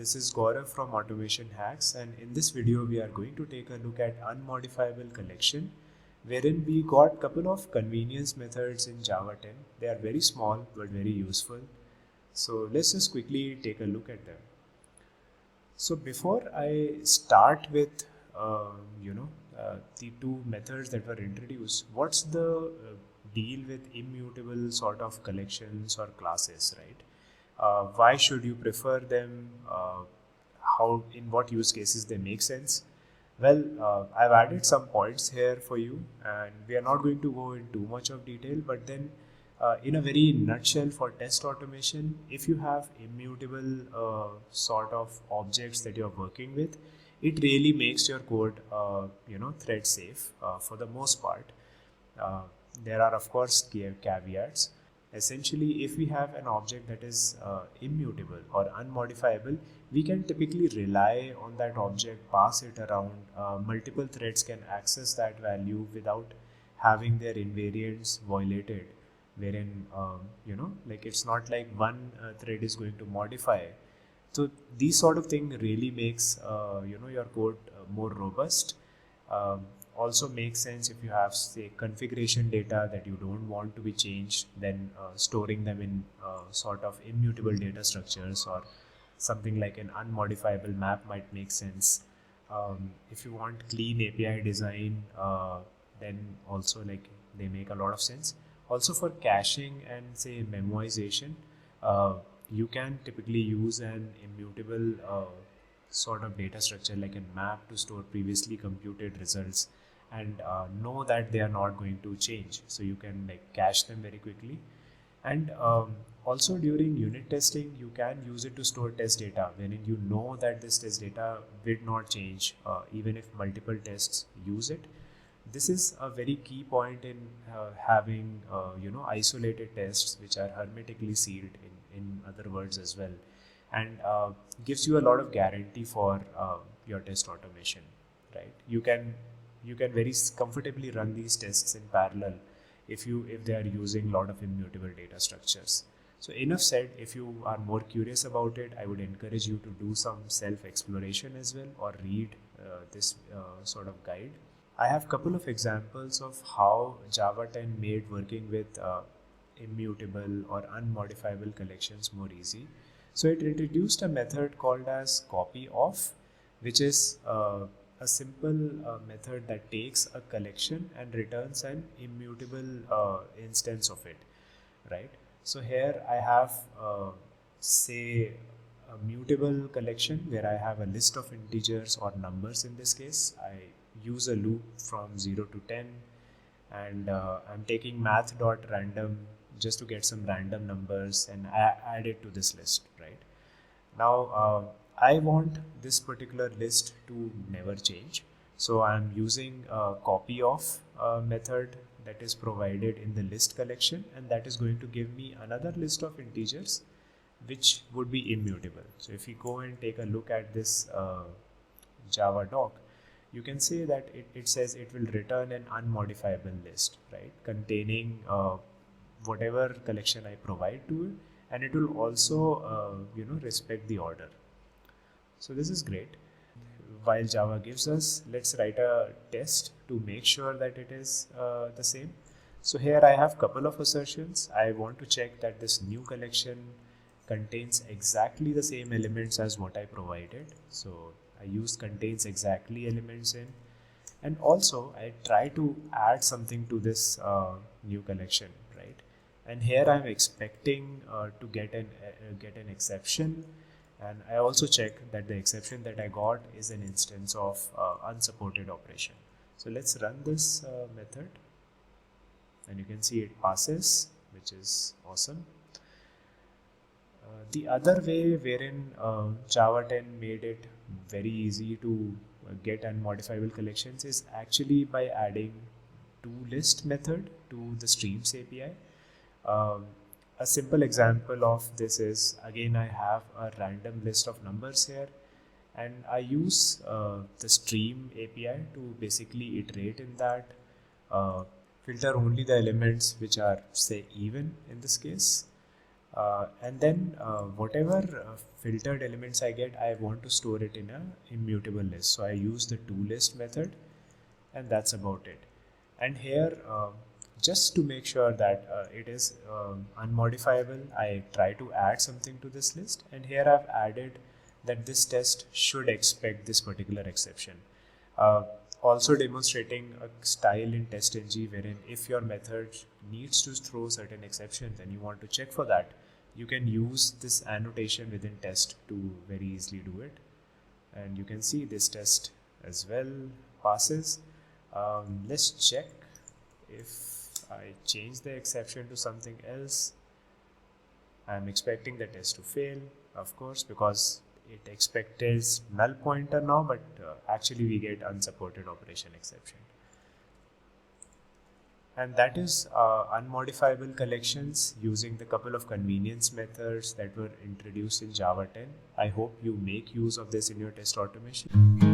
This is Gaurav from Automation Hacks, and in this video we are going to take a look at unmodifiable collection, wherein we got couple of convenience methods in Java 10. They are very small but very useful. So let's just quickly take a look at them. So before I start with the two methods that were introduced, what's the deal with immutable sort of collections or classes, right? Why should you prefer them? How, in what use cases they make sense? Well, I've added some points here for you, and we are not going to go in too much of detail, but then in a very nutshell, for test automation, if you have immutable sort of objects that you're working with, it really makes your code thread safe for the most part. There are of course caveats. Essentially, if we have an object that is immutable or unmodifiable, we can typically rely on that object, pass it around. Multiple threads can access that value without having their invariants violated, wherein like it's not like one thread is going to modify. So these sort of thing really makes your code more robust. Also makes sense if you have, say, configuration data that you don't want to be changed, then storing them in sort of immutable data structures, or something like an unmodifiable map might make sense. If you want clean API design, then also like they make a lot of sense. Also for caching and say memoization, you can typically use an immutable sort of data structure like a map to store previously computed results and know that they are not going to change, so you can like cache them very quickly. And also during unit testing, you can use it to store test data, wherein you know that this test data will not change even if multiple tests use it. This is a very key point in having isolated tests which are hermetically sealed, in other words as well, and gives you a lot of guarantee for your test automation, right? You can very comfortably run these tests in parallel if they are using a lot of immutable data structures. So enough said. If you are more curious about it, I would encourage you to do some self exploration as well, or read this sort of guide. I have a couple of examples of how Java 10 made working with immutable or unmodifiable collections more easy. So it introduced a method called as copyOf, which is a simple method that takes a collection and returns an immutable instance of it, right? So here I have say a mutable collection where I have a list of integers or numbers. In this case, I use a loop from 0 to 10, and I'm taking math.random just to get some random numbers and add it to this list, right? Now I want this particular list to never change, so I'm using a copyOf method that is provided in the list collection, and that is going to give me another list of integers which would be immutable. So if you go and take a look at this Java doc, you can see that it says it will return an unmodifiable list, right, containing whatever collection I provide to it, and it will also respect the order. So this is great. While Java gives us, let's write a test to make sure that it is the same. So here I have couple of assertions. I want to check that this new collection contains exactly the same elements as what I provided. So I use contains exactly elements in, and also I try to add something to this new collection, right? And here I'm expecting to get an exception, and I also check that the exception that I got is an instance of unsupported operation. So let's run this method, and you can see it passes, which is awesome. The other way wherein Java 10 made it very easy to get unmodifiable collections is actually by adding toList method to the streams API. A simple example of this is, again, I have a random list of numbers here, and I use the stream API to basically iterate in that, filter only the elements which are, say, even in this case, And then whatever filtered elements I get, I want to store it in a immutable list. So I use the toList method, and that's about it. And here, just to make sure that it is unmodifiable, I try to add something to this list. And here I've added that this test should expect this particular exception. Uh, Also demonstrating a style in TestNG wherein if your method needs to throw certain exceptions and you want to check for that, you can use this annotation within test to very easily do it. And you can see this test as well passes. Let's check if I change the exception to something else. I'm expecting the test to fail, of course, because it expected null pointer now, but actually we get unsupported operation exception. And that is unmodifiable collections using the couple of convenience methods that were introduced in Java 10. I hope you make use of this in your test automation.